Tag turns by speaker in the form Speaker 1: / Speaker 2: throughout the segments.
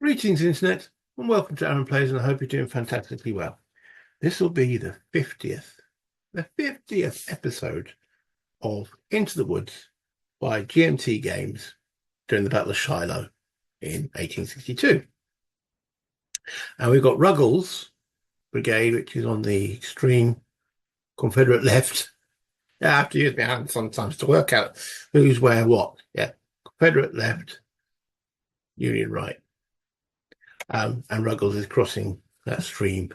Speaker 1: Greetings, Internet, and welcome to Aaron Plays, and I hope you're doing fantastically well. This will be the 50th episode of Into the Woods by GMT Games during the Battle of Shiloh in 1862. And we've got Ruggles Brigade, which is on the extreme Confederate left. I have to use my hands sometimes to work out who's where what. Yeah, Confederate left, Union right. And Ruggles is crossing that stream,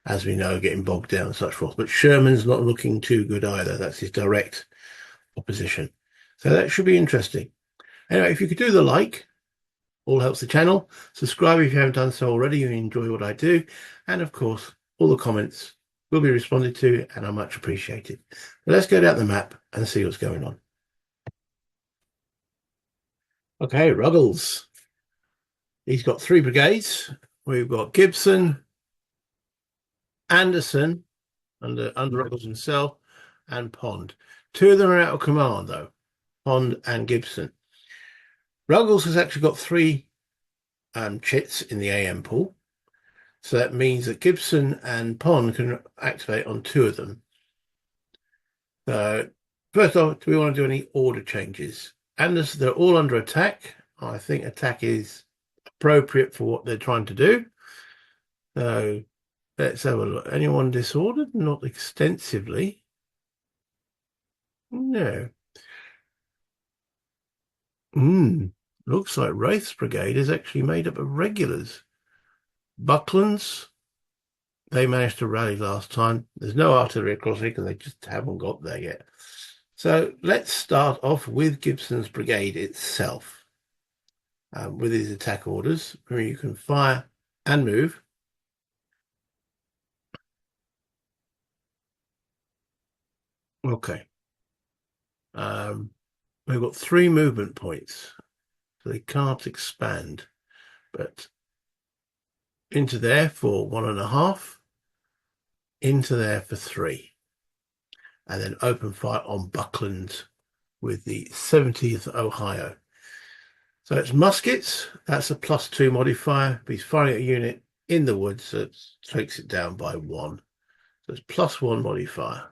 Speaker 1: as we know, getting bogged down and such forth. But Sherman's not looking too good either. That's his direct opposition. So that should be interesting. Anyway, if you could do the like, all helps the channel. Subscribe if you haven't done so already. You enjoy what I do. And of course, all the comments will be responded to and are much appreciated. But let's go down the map and see what's going on. Okay, Ruggles. He's got 3 brigades. We've got Gibson, Anderson, under Ruggles himself, and Pond. 2 of them are out of command, though, Pond and Gibson. Ruggles has actually got 3 chits in the AM pool. So that means that Gibson and Pond can activate on 2 of them. So first off, do we want to do any order changes? Anderson, they're all under attack. I think attack is appropriate for what they're trying to do. So let's have a look. Anyone disordered? Not extensively. No. Looks like Wraith's brigade is actually made up of regulars. Bucklands, they managed to rally last time. There's no artillery across here because they just haven't got there yet. So let's start off with Gibson's brigade itself. With his attack orders, where you can fire and move. Okay. We've got 3 movement points, so they can't expand, but into there for 1.5, into there for 3, and then open fire on Buckland with the 70th Ohio. So it's muskets. That's a +2 modifier. But he's firing at a unit in the woods, so it takes it down by 1. So it's +1 modifier.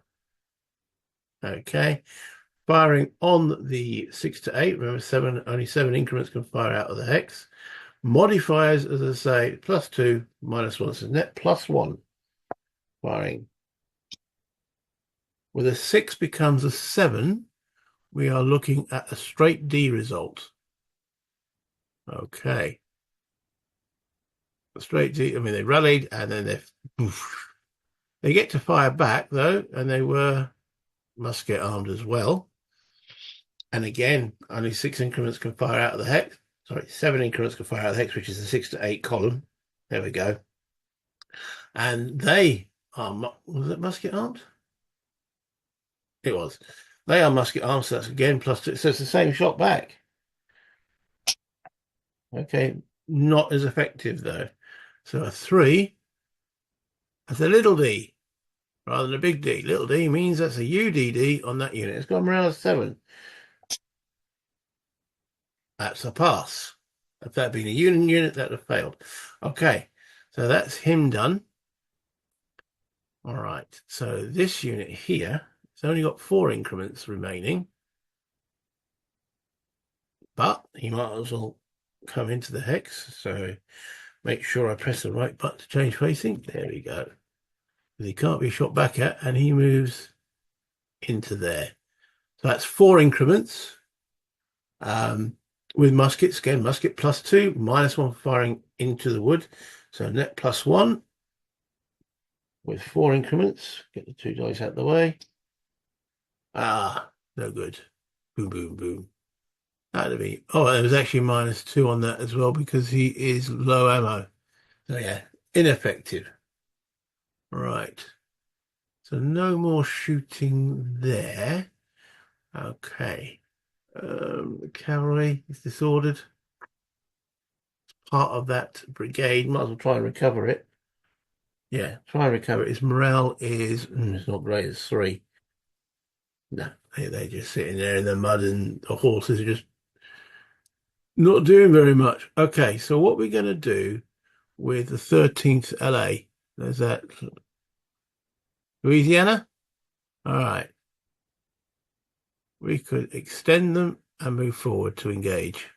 Speaker 1: Okay. Firing on the 6 to 8. Remember, only 7 increments can fire out of the hex. Modifiers, as I say, +2, -1. So net +1. Firing. With a 6 becomes a 7, we are looking at a straight D result. Okay. A straight D, I mean, they rallied and then they get to fire back, though, and they were musket armed as well. And again, only 6 increments can fire out of the hex. Sorry, 7 increments can fire out of the hex, which is the 6 to 8 column. There we go. And they are, was it musket armed? It was. They are musket armed, so that's again +2. So it's the same shot back. Okay, not as effective though. So a 3, that's a little d rather than a big D. Little d means that's a UDD on that unit. It's got morale 7. That's a pass. If that had been a Union unit, that would have failed. Okay, so that's him done. All right, so this unit here, it's only got 4 increments remaining. But he might as well come into the hex. So make sure I press the right button to change facing. There we go. He can't be shot back at, and he moves into there. So that's 4 increments. With muskets, again, musket +2, -1 firing into the wood. So net +1 with 4 increments. Get the 2 dice out of the way. No good. Boom, boom, boom. That'd be, oh, there was actually -2 on that as well because he is low ammo. So yeah, ineffective. Right. So no more shooting there. Okay. The cavalry is disordered. It's part of that brigade. Might as well try and recover it. Yeah, try and recover it. His morale is it's not great. It's 3. No, they're just sitting there in the mud, and the horses are just Not doing very much. Okay, so what we're going to do with the 13th LA, there's that Louisiana. All right, we could extend them and move forward to engage.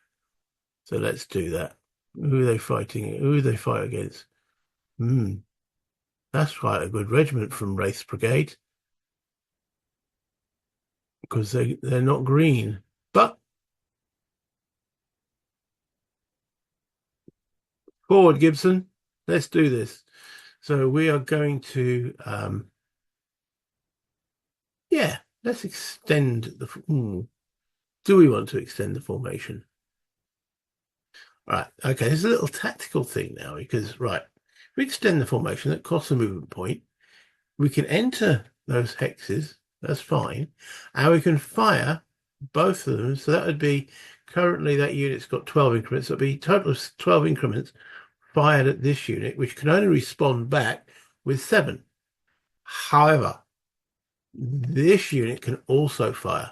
Speaker 1: So let's do that. Who are they fighting? Who do they fight against? Hmm, that's quite a good regiment from Wraith's Brigade because they're not green. But forward, Gibson. Let's do this. So we are going to, yeah, let's extend the. Do we want to extend the formation? Right. Okay. There's a little tactical thing now because, right, if we extend the formation, that costs a movement point. We can enter those hexes. That's fine. And we can fire both of them. So that would be currently that unit's got 12 increments. So it'd be total of 12 increments fired at this unit, which can only respond back with 7. However, this unit can also fire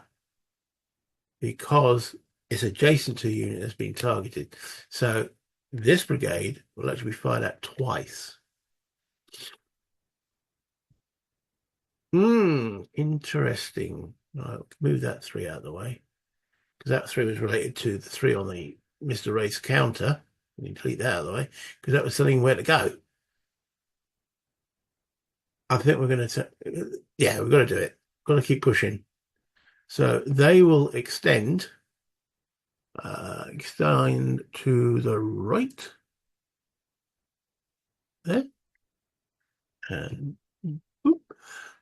Speaker 1: because it's adjacent to a unit that's been targeted. So this brigade will actually be fired at twice. Interesting. Right, move that 3 out of the way because that 3 was related to the 3 on the Mr. Race counter. You delete that out of the way because that was telling where to go. I think we're going to, yeah, we've got to do it. Got to keep pushing. So they will extend to the right there, and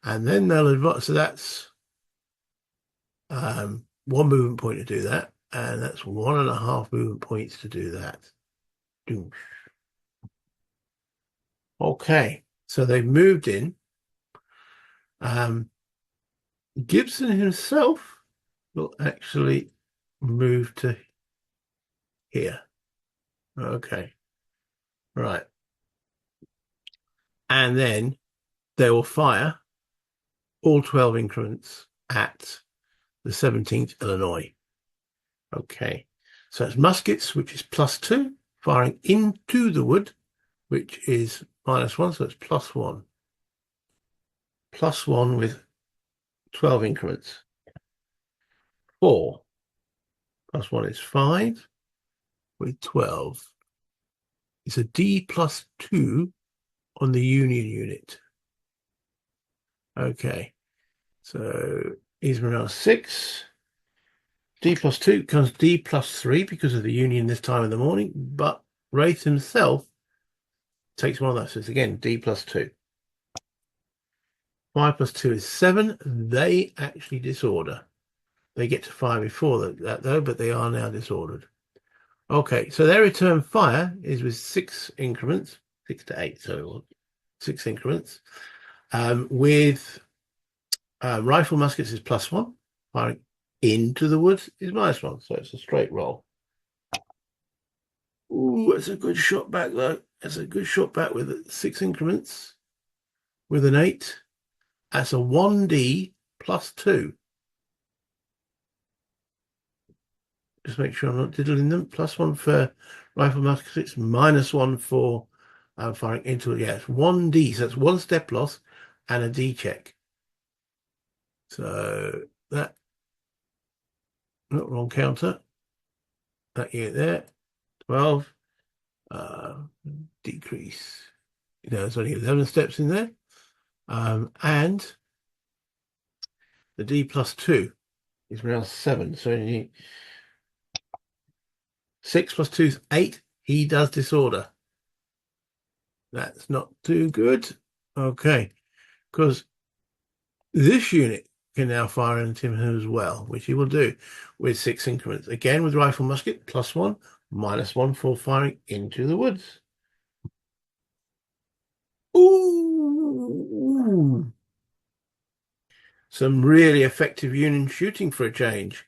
Speaker 1: and then they'll advance. So that's 1 movement point to do that, and that's 1.5 movement points to do that. Okay, so they've moved in. Um, Gibson himself will actually move to here. Okay, right. And then they will fire all 12 increments at the 17th Illinois. Okay, so it's muskets, which is +2, firing into the wood, which is -1, so it's +1. +1 with 12 increments. 4 +1 is 5 with 12. It's a D+2 on the Union unit. Okay, so he's morale 6. D+2 becomes D+3 because of the Union this time of the morning, but Wraith himself takes one of those. So it's again D+2. 5 + 2 is 7. They actually disorder. They get to fire before that though, but they are now disordered. Okay, so their return fire is with 6 increments, 6 to 8, so 6 increments. With rifle muskets is +1, firing into the woods is -1, so it's a straight roll. Ooh, that's a good shot back though. That's a good shot back with 6 increments with an 8. That's a 1D +2. Just make sure I'm not diddling them. +1 for rifle muskets, -1 for firing into it. Yeah, it's 1D, so it's 1 step loss and a D check. So that, not wrong counter. That unit there, 12. Decrease. There's only 11 steps in there. And the D+2 is around 7. So you need 6 + 2 is 8. He does disorder. That's not too good. Okay, because this unit can now fire into him as well, which he will do with 6 increments. Again, with rifle musket, +1, -1 for firing into the woods. Ooh! Some really effective Union shooting for a change.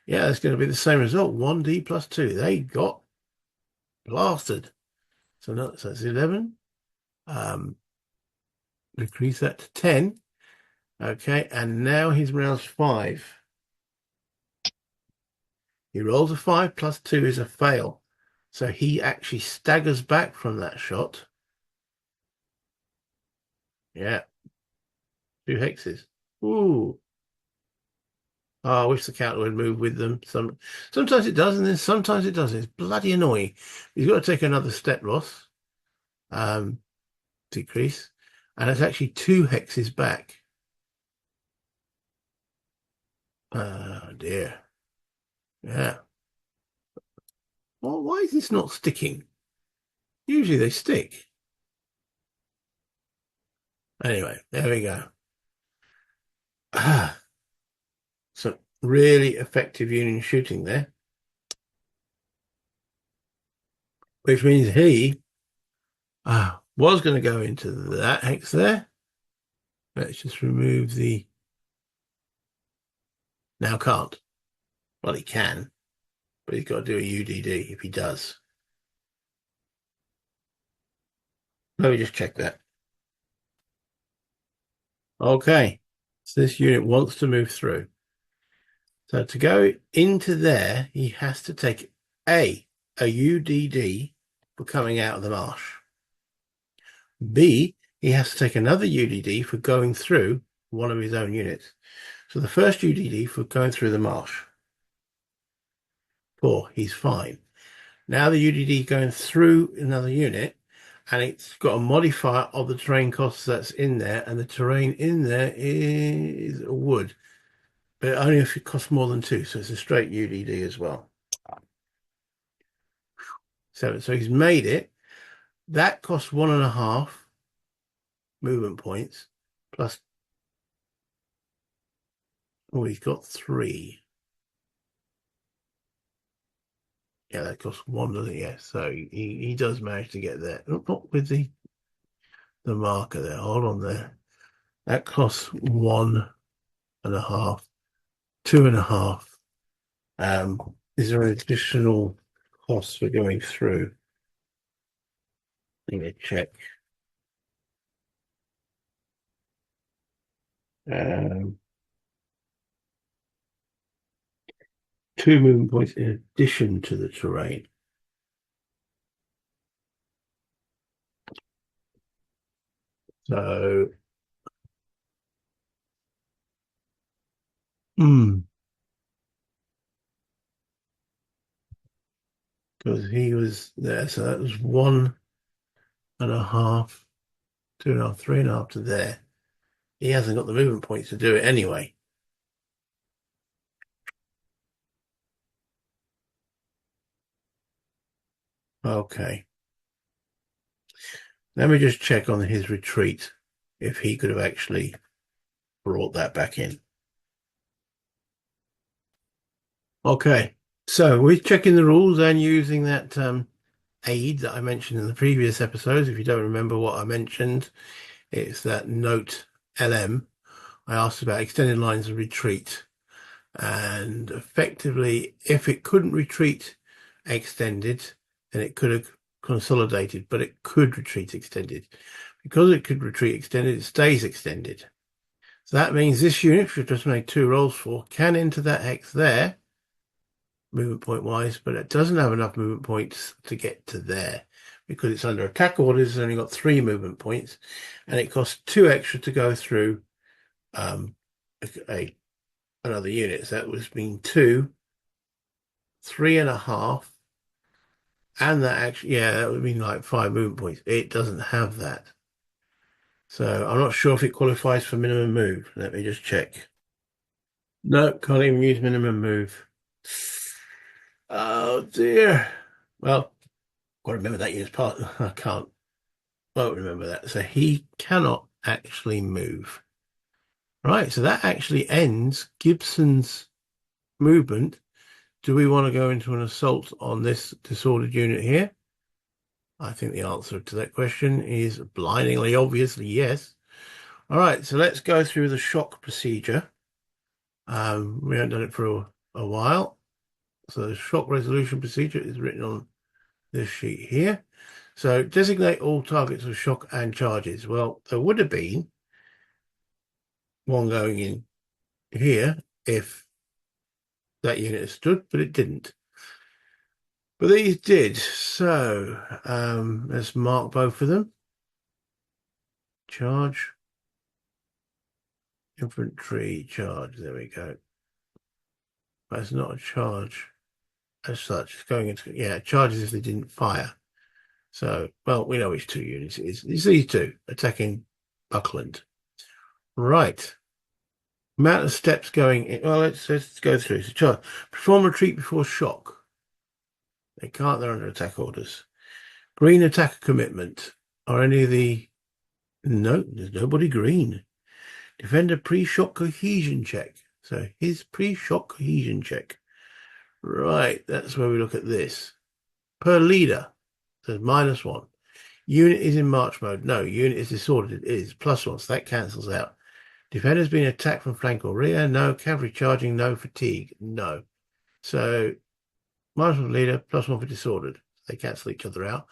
Speaker 1: Yeah, it's going to be the same result. 1D +2. They got blasted. So that's 11. Decrease that to 10. Okay, and now he's roused 5. He rolls a 5 plus 2 is a fail. So he actually staggers back from that shot. Yeah, 2 hexes. Ooh. Oh, I wish the counter would move with them. Sometimes it does, and then sometimes it doesn't. It's bloody annoying. He's got to take another step loss, um, decrease, and it's actually 2 hexes back. Oh dear. Yeah. Well, why is this not sticking? Usually they stick. Anyway, there we go. Ah, some really effective Union shooting there, which means he was going to go into that hex there. Let's just remove the... Now can't. Well, he can, but he's got to do a UDD if he does. Let me just check that. Okay, so this unit wants to move through. So to go into there, he has to take a UDD for coming out of the marsh. B, he has to take another UDD for going through one of his own units. So the first UDD for going through the marsh. 4, he's fine. Now the UDD going through another unit, and it's got a modifier of the terrain costs that's in there, and the terrain in there is wood. But only if it costs more than 2, so it's a straight UDD as well. 7, so he's made it. That costs 1.5 movement points, plus, oh, he's got 3. Yeah, that costs 1, doesn't it? Yeah, so he does manage to get there. Not with the marker there. Hold on there. That costs 1.5, 2.5. Is there an additional cost for going through? Let me check. Um, 2 movement points in addition to the terrain. So, because he was there, so that was 1.5, 2.5, 3.5 to there. He hasn't got the movement points to do it anyway. Okay. Let me just check on his retreat if he could have actually brought that back in. Okay. So we're checking the rules and using that aid that I mentioned in the previous episodes. If you don't remember what I mentioned, it's that note LM. I asked about extended lines of retreat. And effectively, if it couldn't retreat extended, then it could have consolidated, but it could retreat extended. Because it could retreat extended, it stays extended. So that means this unit, which we've just made 2 rolls for, can enter that hex there, movement point wise, but it doesn't have enough movement points to get to there because it's under attack orders. It's only got 3 movement points, and it costs 2 extra to go through another unit. So that would mean 2, 3.5, and that actually, yeah, that would mean like 5 movement points. It doesn't have that. So I'm not sure if it qualifies for minimum move. Let me just check. No, can't even use minimum move. Oh dear. Well, got to remember that unit's part. I won't remember that. So he cannot actually move. Right, so that actually ends Gibson's movement. Do we want to go into an assault on this disordered unit here? I think the answer to that question is blindingly obviously yes. All right, so let's go through the shock procedure. We haven't done it for a while. So the shock resolution procedure is written on this sheet here. So designate all targets of shock and charges. Well, there would have been one going in here if that unit stood, but it didn't. But these did. So let's mark both of them. Charge. Infantry charge. There we go. That's not a charge as such. It's going into, yeah, charges if they didn't fire. So, well, we know which two units it is. It's these two attacking Buckland. Right. Amount of steps going in. Well, let's go through. So, charge. Perform retreat before shock. They can't, they're under attack orders. Green attacker commitment. Are any of the. No, there's nobody green. Defender pre-shock cohesion check. So his pre-shock cohesion check. Right, that's where we look at this. Per leader, says -1. Unit is in march mode. No, unit is disordered. It is +1, so that cancels out. Defender's been attacked from flank or rear. No. Cavalry charging. No. Fatigue. No. So -1 for leader, +1 for disordered. They cancel each other out.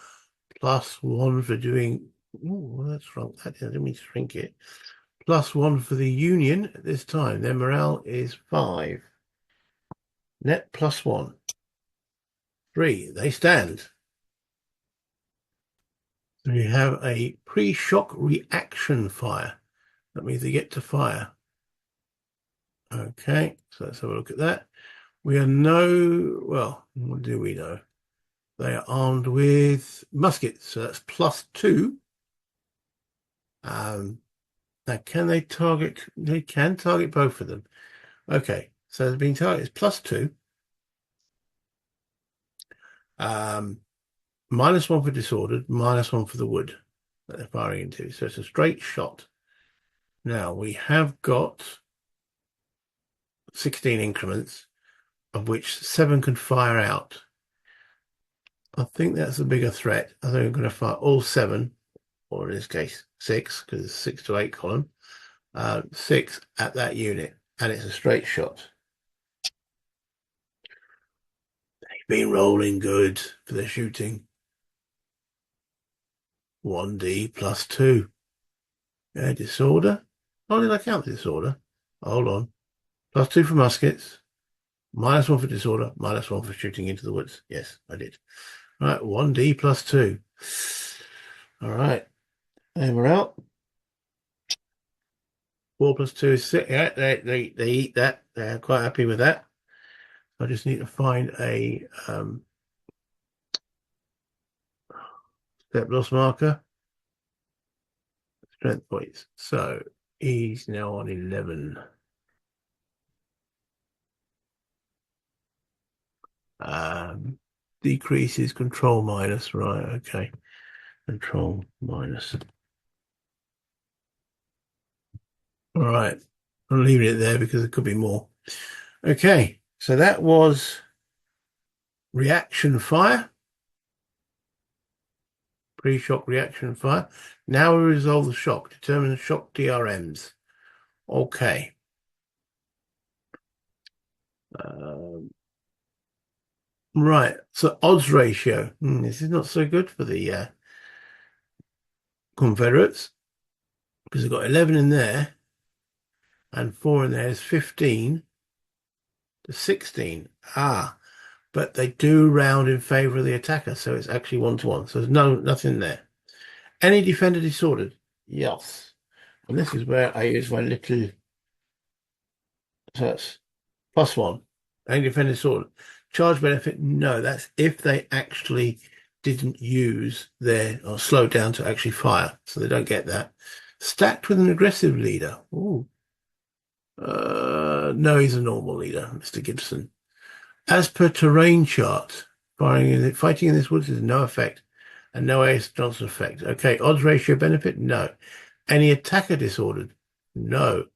Speaker 1: +1 for doing. Oh, that's wrong. That didn't mean to shrink it. +1 for the Union at this time. Their morale is 5. Net +1. 3. They stand. So you have a pre-shock reaction fire. That means they get to fire. Okay, so let's have a look at that. We are well, what do we know? They are armed with muskets, so that's +2. Now, can they target? They can target both of them. Okay, so they're being targeted +2. -1 for disordered, -1 for the wood that they're firing into. So it's a straight shot. Now we have got 16 increments, of which 7 can fire out. I think that's a bigger threat. I think I'm going to fire all 7, or in this case 6, because it's 6 to 8 column. 6 at that unit, and it's a straight shot. They've been rolling good for their shooting. 1D +2. Disorder. Oh, did I count the disorder? Hold on. +2 for muskets. -1 for disorder. -1 for shooting into the woods. Yes, I did. All right, 1D +2. All right. And we're out. 4 + 2 is 6. Yeah, they eat that. They're quite happy with that. I just need to find a step loss marker. Strength points. So he's now on 11. Decreases control minus. Right, okay. Control minus. All right. I'm leaving it there because there could be more. Okay, so that was reaction fire. Pre-shock reaction fire. Now we resolve the shock. Determine the shock DRMs. Okay. Right. So odds ratio. This is not so good for the Confederates because they've got 11 in there and 4 in there is 15 to 16. But they do round in favor of the attacker, so it's actually 1-to-1. So there's nothing there. Any defender disordered? Yes. And this is where I use my little. So that's +1. Any defender disordered. Charge benefit? No, that's if they actually didn't use their or slow down to actually fire, so they don't get that. Stacked with an aggressive leader. Ooh. No, he's a normal leader, Mr. Gibson. As per terrain chart, fighting in this woods is no effect, and no A.S. Johnson effect. Okay, odds ratio benefit? No. Any attacker disordered? No.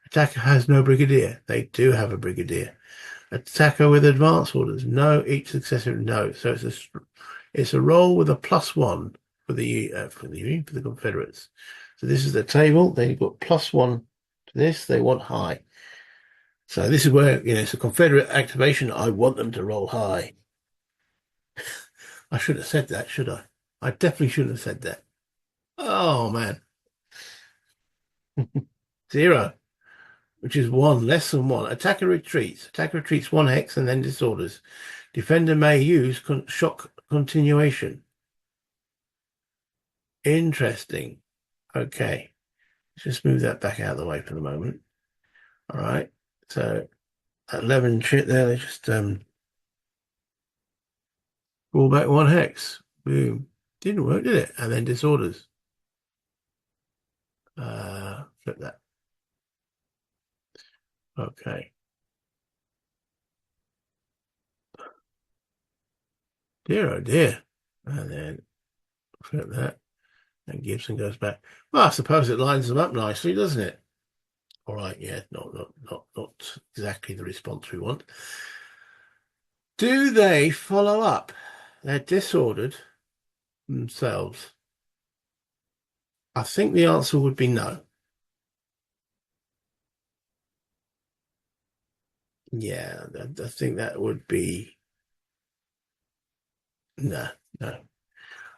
Speaker 1: Attacker has no brigadier. They do have a brigadier. Attacker with advance orders? No. Each successive? No. So it's a roll with a +1 for the Confederates. So this is the table. They've got +1 to this. They want high. So this is where, it's a Confederate activation. I want them to roll high. I should have said that, should I? I definitely shouldn't have said that. Oh, man. 0. which is 1, less than 1. Attacker retreats. Attacker retreats 1 hex and then disorders. Defender may use shock continuation. Interesting. Okay. Let's just move that back out of the way for the moment. All right. So that 11 shit there, they just pull back 1 hex. Boom. Didn't work, did it? And then disorders. Flip that. Okay. Dear, oh dear. And then flip that. And Gibson goes back. Well, I suppose it lines them up nicely, doesn't it? All right, yeah, not exactly the response we want. Do they follow up? They're disordered themselves. I think the answer would be no. Yeah, I think that would be no.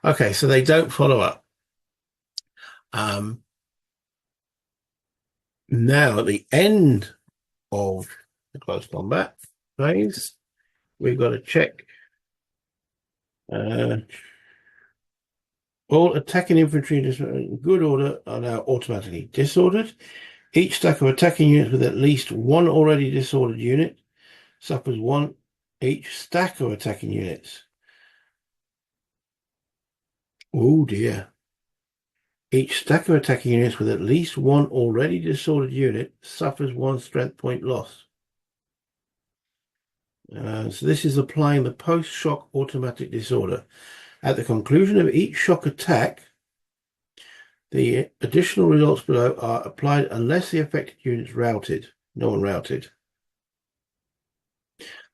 Speaker 1: Okay, so they don't follow up. Now at the end of the close combat phase, we've got to check all attacking infantry in good order are now automatically disordered. Each stack of attacking units with at least 1 already disordered unit suffers 1 each stack of attacking units. Oh dear. Each stack of attacking units with at least 1 already disordered unit suffers 1 strength point loss. So this is applying the post-shock automatic disorder. At the conclusion of each shock attack, the additional results below are applied unless the affected unit is routed. No one routed.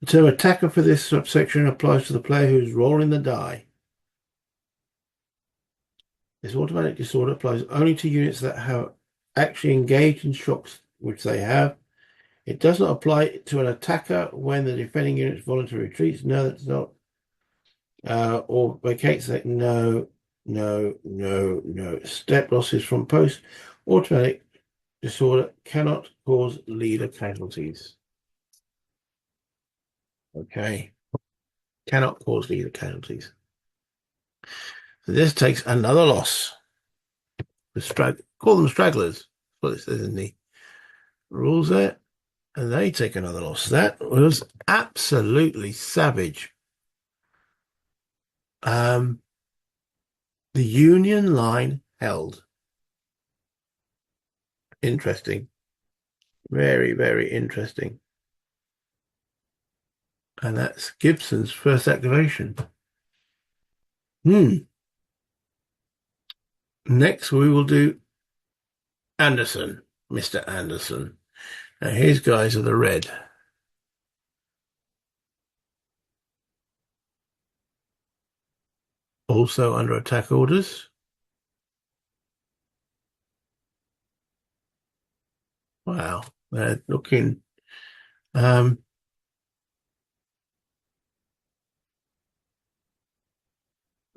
Speaker 1: The term attacker for this subsection applies to the player who is rolling the die. This automatic disorder applies only to units that have actually engaged in shocks, which they have. It does not apply to an attacker when the defending unit voluntarily retreats. No, that's not. Or vacates that. No. Step losses from post automatic disorder cannot cause leader casualties. Okay. Cannot cause leader casualties. So this takes another loss. Call them stragglers. That's what it says in the rules there. And they take another loss. That was absolutely savage. The Union line held. Interesting. Very, very interesting. And that's Gibson's first activation. Next, we will do Anderson, Mr. Anderson. Now, his guys are the red. Also under attack orders. Wow, they're looking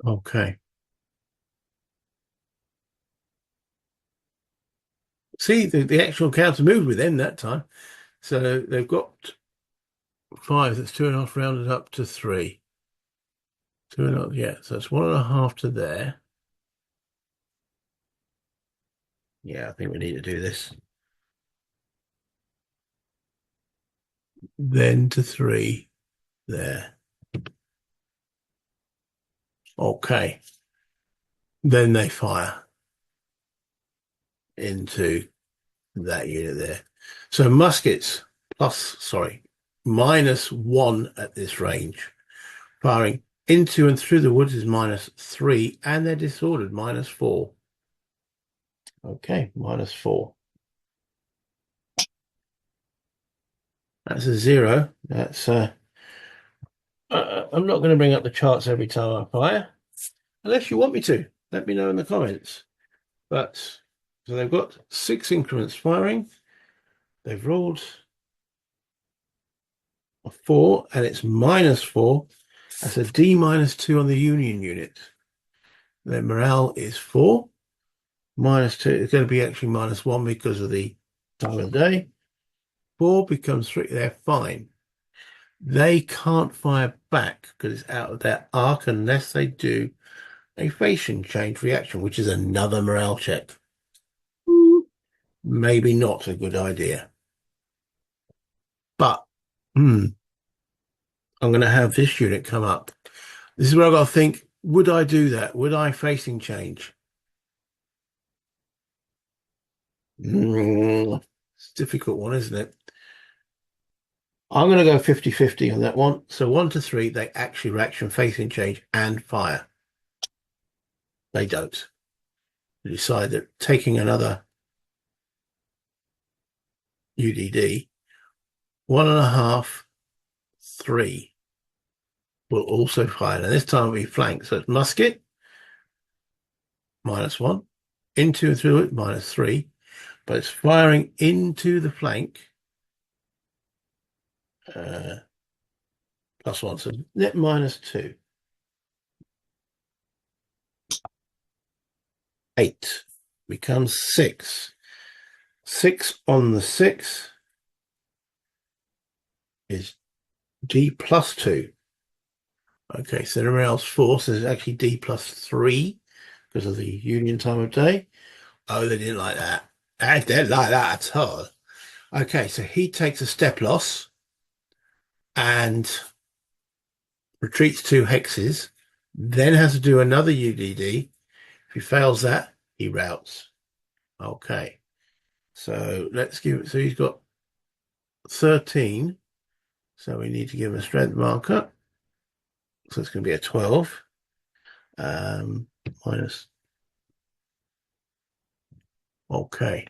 Speaker 1: okay. See, the actual counter moved with them that time. So they've got 5. That's 2.5 rounded up to 3. 2.5, yeah. So it's 1.5 to there. Yeah, I think we need to do this. Then to 3 there. Okay. Then they fire into that unit there. So muskets -1 at this range. Firing into and through the woods is -3, and they're disordered, -4. Okay, -4. That's a 0. That's I'm not going to bring up the charts every time I fire, unless you want me to. Let me know in the comments. But so they've got 6 increments firing. They've rolled a 4, and it's -4. That's a D-2 on the Union unit. Their morale is 4. -2. It's going to be actually -1 because of the time of day. 4 becomes 3. They're fine. They can't fire back because it's out of their arc unless they do a phasing change reaction, which is another morale check. Maybe not a good idea. But I'm going to have this unit come up. This is where I've got to think, would I do that? Would I phasing change? It's a difficult one, isn't it? I'm going to go 50-50 on that one. So 1 to 3, they actually reaction, phasing change, and fire. They don't. They decide that taking another UDD, 1.5, 3 will also fire. And this time it'll be flank. So it's musket, -1, into and through it, -3. But it's firing into the flank, +1. So net -2. 8 becomes 6. 6 on the 6 is D +2. Okay, so the morale's 4, so it's actually D +3 because of the union time of day. Oh, they didn't like that. They didn't like that at all. Okay, so he takes a step loss and retreats 2 hexes, then has to do another UDD. If he fails that, he routes. Okay, so let's give it. So he's got 13. So we need to give him a strength marker. So it's going to be a 12. Minus. Okay.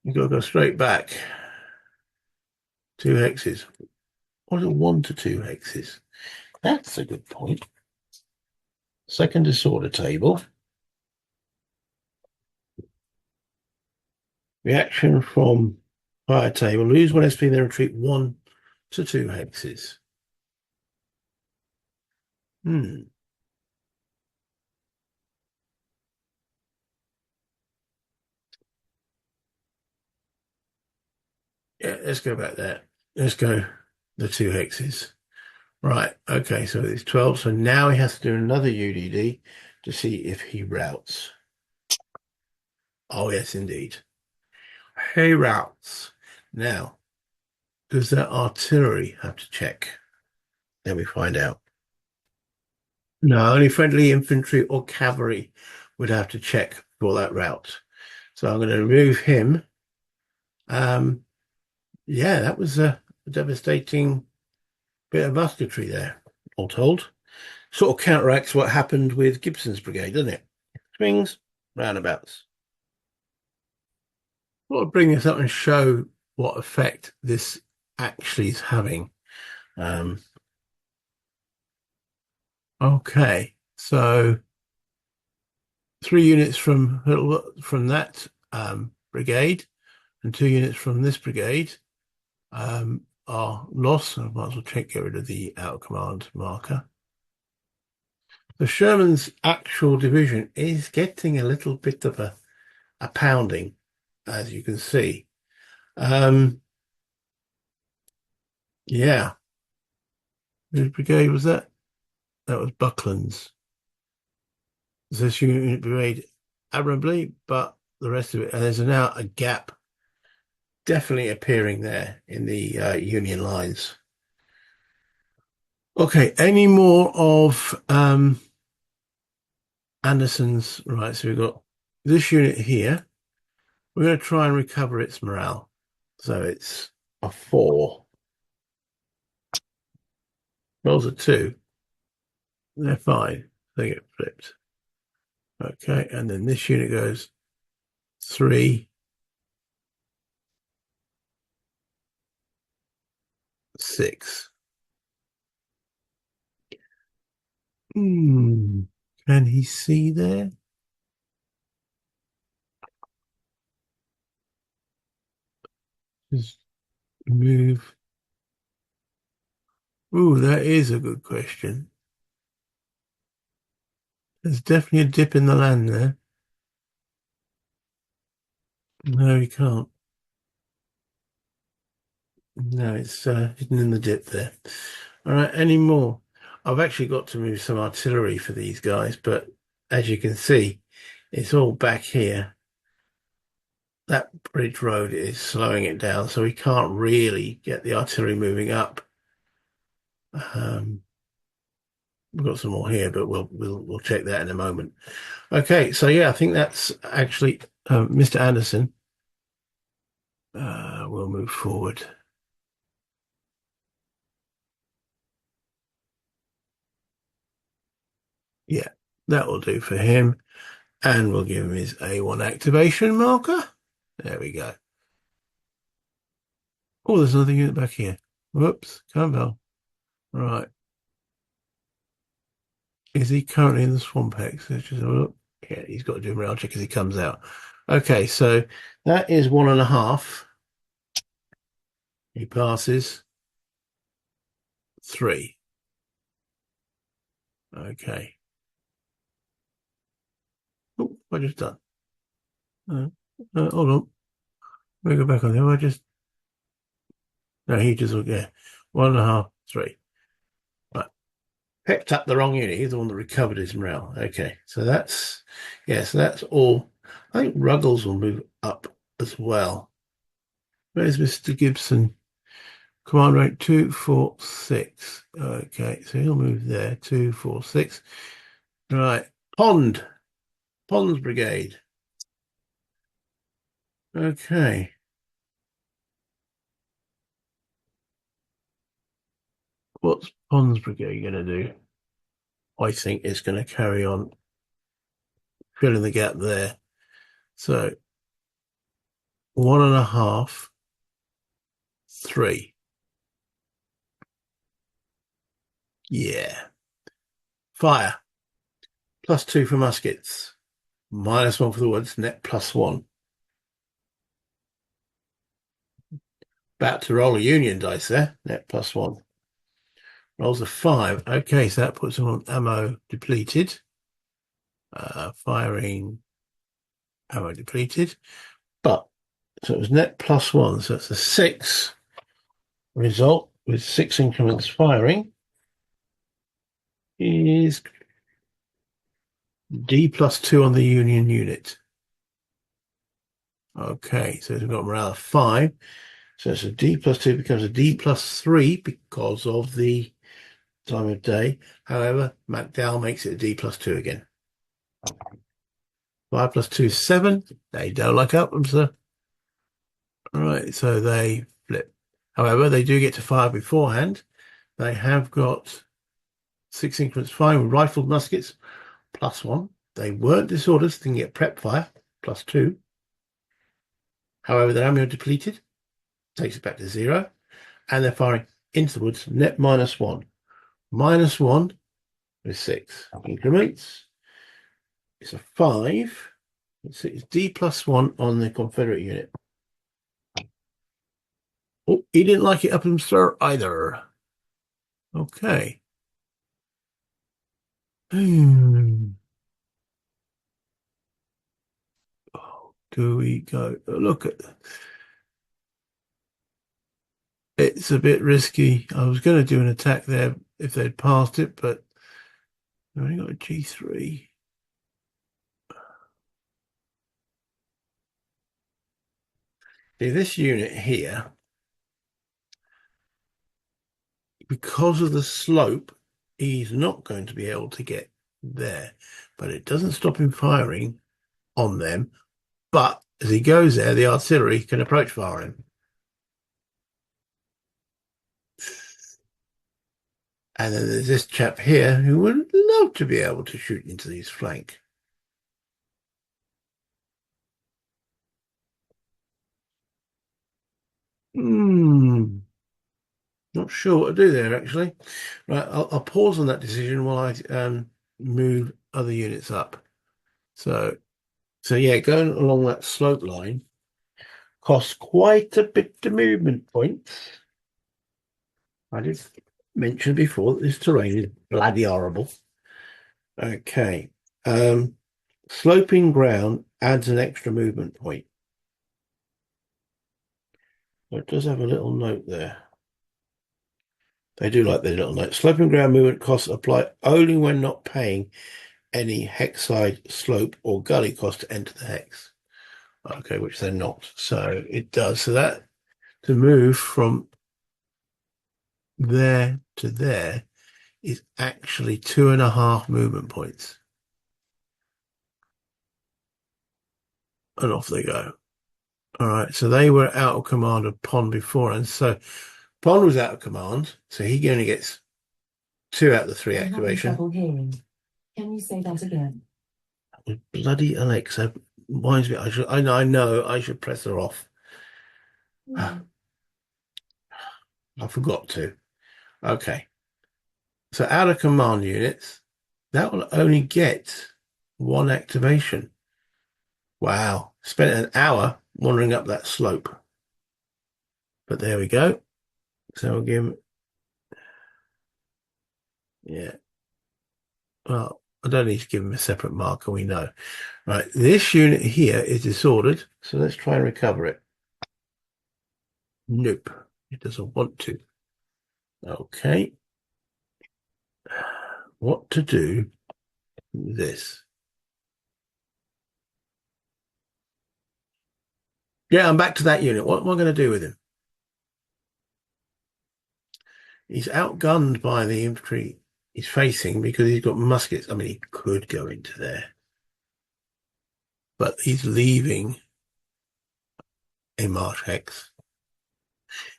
Speaker 1: You've got to go straight back. 2 hexes. What are 1 to 2 hexes? That's a good point. Second disorder table. Reaction from fire table. Lose 1 SP, then retreat 1 to 2 hexes. Yeah, let's go back there. Let's go the 2 hexes. Right, okay, so it's 12. So now he has to do another UDD to see if he routes. Oh, yes, indeed. He routes. Now, does that artillery have to check? Then we find out. No, only friendly infantry or cavalry would have to check for that route. So I'm going to remove him. Yeah, that was a devastating bit of musketry there, all told. Sort of counteracts what happened with Gibson's brigade, doesn't it? Swings, roundabouts. I'll bring this up and show what effect this actually is having. Okay, so 3 units from that brigade and 2 units from this brigade are lost. I might as well get rid of the out of command marker. The Sherman's actual division is getting a little bit of a pounding, as you can see. Yeah. Whose brigade was that? That was Buckland's. This unit brigade admirably, but the rest of it, and there's now a gap definitely appearing there in the Union lines. Okay, any more of Anderson's? Right, so we've got this unit here. We're going to try and recover its morale. So it's a 4. Rolls a 2. They're fine. They get flipped. Okay, and then this unit goes 3, 6. Can he see there? Just move. Ooh, that is a good question. There's definitely a dip in the land there. No, he can't. No, it's hidden in the dip there. All right, any more? I've actually got to move some artillery for these guys, but as you can see, it's all back here. That bridge road is slowing it down, so we can't really get the artillery moving up. We've got some more here, but we'll check that in a moment. Okay, so yeah, I think that's actually Mr. Anderson. We'll move forward. Yeah, that will do for him. And we'll give him his A1 activation marker. There we go. Oh, there's another unit back here. Whoops, can't tell. Right. Is he currently in the swamp X? Let's just have a look. Yeah, he's got to do a morale check as he comes out. Okay, so that is 1.5. He passes 3. Okay. Oh, what I just done? Hold on. Let me go back on there. I just no, he just yeah. 1.5, 3. Right. Picked up the wrong unit. He's the one that recovered his morale. Okay, so that's yeah, so that's all. I think Ruggles will move up as well. Where's Mr. Gibson? Command rank 246. Okay, so he'll move there. 246. Right. Ponds Brigade. Okay. What's Ponds Brigade going to do? I think it's going to carry on filling the gap there. So 1.5, 3. Yeah. Fire. +2 for muskets. -1 for the woods. Net +1. About to roll a union dice there. Net +1. Rolls a 5. Okay, so that puts him on ammo depleted. Firing ammo depleted. But so it was net +1. So it's a 6 result with 6 increments firing. Is D +2 on the Union unit. Okay, so we've got morale of 5. So it's a D +2 becomes a D +3 because of the time of day. However, McDowell makes it a D +2 again. 5 +2 is 7. They don't like up them, sir. All right, so they flip. However, they do get to fire beforehand. They have got 6 increments firing with rifled muskets, +1. They weren't disordered, so they can get prep fire, +2. However, their ammo depleted, takes it back to 0. And they're firing into the woods, net -1. -1 with 6 increments. It's a 5. It's D +1 on the Confederate unit. Oh, he didn't like it up him, sir, either. Okay. Oh, do we go? Look at it's a bit risky. I was going to do an attack there if they'd passed it, but we only got a G3. See, this unit here, because of the slope, he's not going to be able to get there, but it doesn't stop him firing on them. But as he goes there, the artillery can approach fire him. And then there's this chap here who would love to be able to shoot into his flank. Not sure what to do there, actually. Right, I'll pause on that decision while I move other units up. So yeah, going along that slope line costs quite a bit of movement points. I did mention before that this terrain is bloody horrible. Okay. Sloping ground adds an extra movement point. It does have a little note there. They do like their little note. Sloping ground movement costs apply only when not paying any hex side, slope, or gully cost to enter the hex. Okay, which they're not. So it does. So that to move from there to there is actually 2.5 movement points. And off they go. All right, so they were out of command of Pond before, and so Pond was out of command, so he only gets 2 out of the 3 activation.
Speaker 2: Trouble hearing. Can you say that again?
Speaker 1: Bloody Alexa reminds me. I know I should press her off. I forgot to. Okay, so out of command units, that will only get 1 activation. Wow, spent an hour wandering up that slope. But there we go. So we'll give him, yeah. Well, I don't need to give him a separate marker, we know. Right, this unit here is disordered, so let's try and recover it. Nope, it doesn't want to. Okay. What to do with this? Yeah, I'm back to that unit. What am I going to do with him? He's outgunned by the infantry he's facing because he's got muskets. I mean, he could go into there, but he's leaving a marsh hex.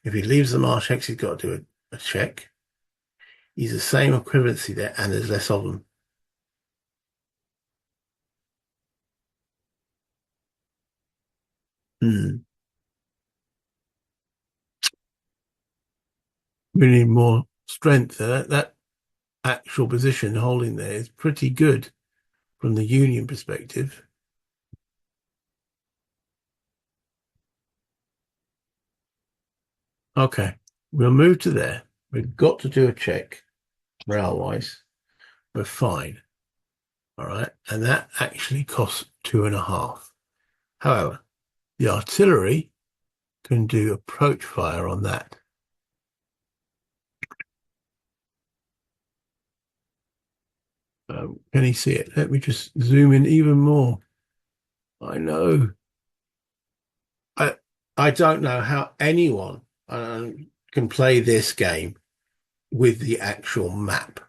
Speaker 1: If he leaves the marsh hex, he's got to do a check. He's the same equivalency there, and there's less of them. We need more strength there. That actual position holding there is pretty good from the Union perspective. Okay, we'll move to there. We've got to do a check morale-wise. We're fine. All right, and that actually costs 2.5. However, the artillery can do approach fire on that. Can he see it? Let me just zoom in even more. I know. I don't know how anyone can play this game with the actual map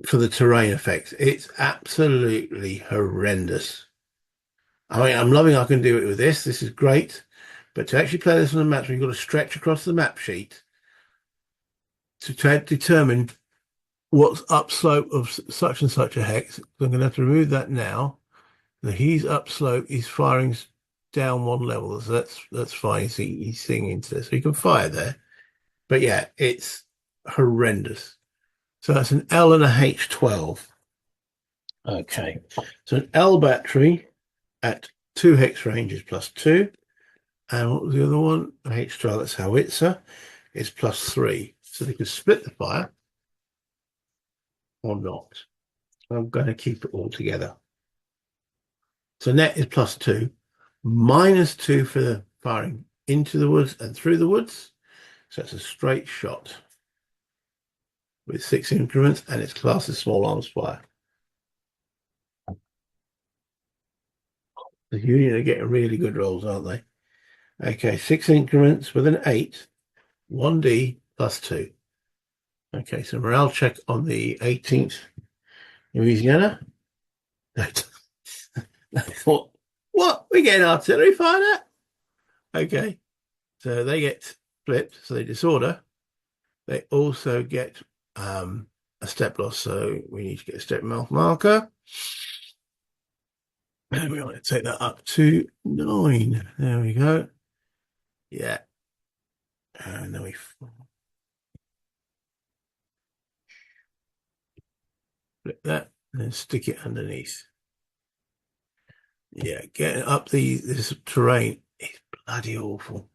Speaker 1: for the terrain effects. It's absolutely horrendous. I mean, I'm loving I can do it with this. This is great. But to actually play this on the map, you've got to stretch across the map sheet to determine what's upslope of such and such a hex. I'm going to have to remove that now. He's upslope. He's firing down 1 level. So that's fine. He's seeing into this. So he can fire there. But yeah, it's horrendous. So that's an L and a H12. Okay. So an L battery at 2 hex ranges +2. And what was the other one? A H12, that's howitzer, is +3. So they can split the fire or not. I'm going to keep it all together. So net is +2, -2 for the firing into the woods and through the woods. So it's a straight shot with 6 increments, and it's classed as small arms fire. The Union are getting really good rolls, aren't they? Okay, 6 increments with an 8, 1D +2. Okay, so morale check on the 18th Louisiana. I thought, what? We're getting artillery fired at? Okay, so they get flipped, so they disorder. They also get a step loss, so we need to get a step marker. And we want to take that up to 9. There we go. Yeah. And then we flip that and then stick it underneath. Yeah, getting up this terrain is bloody awful.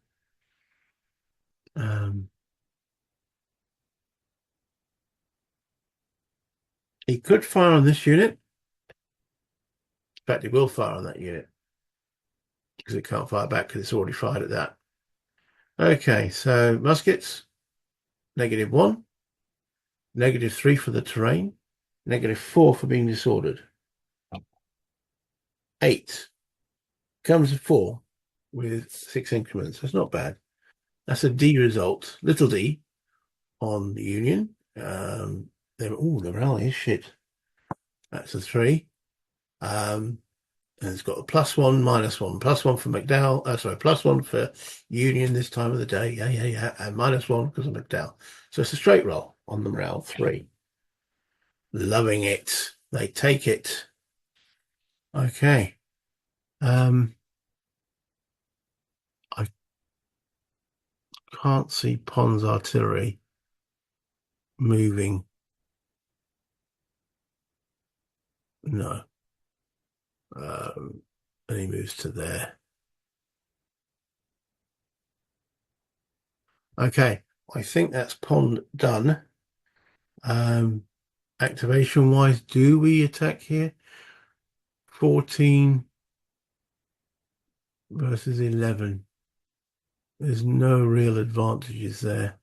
Speaker 1: He could fire on this unit. In fact, he will fire on that unit. because it can't fire back because it's already fired at that. Okay, so muskets, -1, -3 for the terrain, -4 for being disordered. 8 comes to 4 with 6 increments. That's not bad. That's a D result, little d, on the Union. The morale is shit. That's a 3. And it's got a +1, -1, +1 for McDowell. Sorry, +1 for Union this time of the day. Yeah. And -1 because of McDowell. So it's a straight roll on the morale, 3. Loving it. They take it. Okay. I can't see Pond's artillery moving. No. And he moves to there. Okay, I think that's Pond done. Activation wise, do we attack here? 14 versus 11. There's no real advantages there.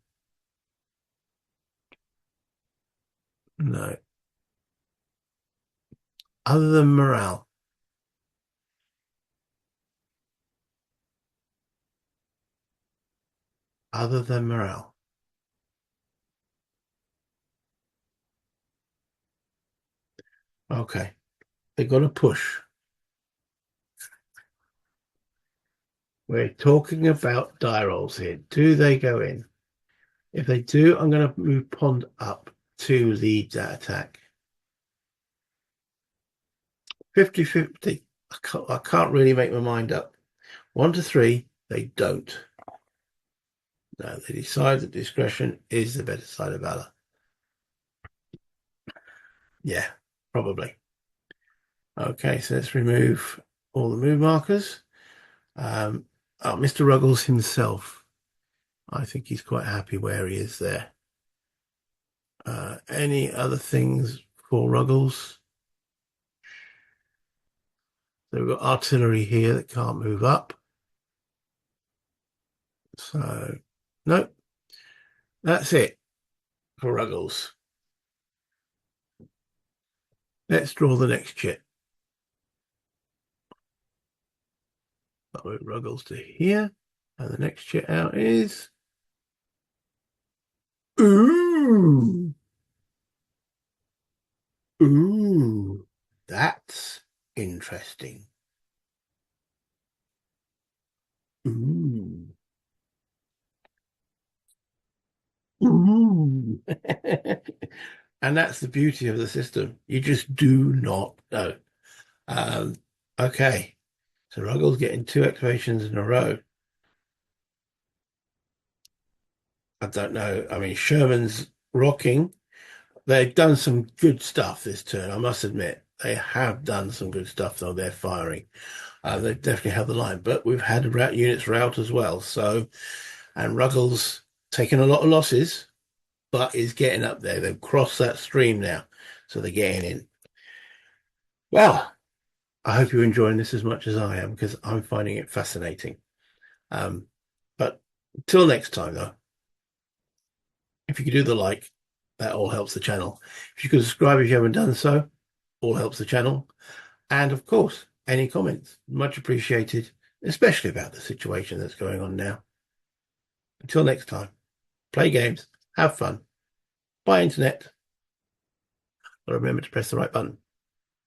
Speaker 1: No. Other than morale. Other than morale. Okay. They've got to push. We're talking about die rolls here. Do they go in? If they do, I'm going to move Pond up to lead that attack. 50-50. I can't really make my mind up. 1 to 3, they don't. No, they decide that discretion is the better side of valor. Yeah, probably. Okay, so let's remove all the move markers. Mr. Ruggles himself, I think he's quite happy where he is there. Any other things for Ruggles? So we've got artillery here that can't move up. So, nope. That's it for Ruggles. Let's draw the next chit. I'll move Ruggles to here. And the next chit out is... Ooh! Ooh! That's interesting. Ooh. Ooh. And that's the beauty of the system. You just do not know. Okay. So Ruggles getting 2 activations in a row. I don't know. I mean, Sherman's rocking. They've done some good stuff this turn, I must admit. They have done some good stuff, though. They're firing. They've definitely held the line. But we've had units rout as well. So, and Ruggles taking a lot of losses, but is getting up there. They've crossed that stream now. So they're getting in. Well, I hope you're enjoying this as much as I am, because I'm finding it fascinating. But until next time, though, if you could do the like, that all helps the channel. If you could subscribe if you haven't done so, all helps the channel. And of course, any comments, much appreciated, especially about the situation that's going on now. Until next time, play games, have fun, buy internet, but remember to press the right button.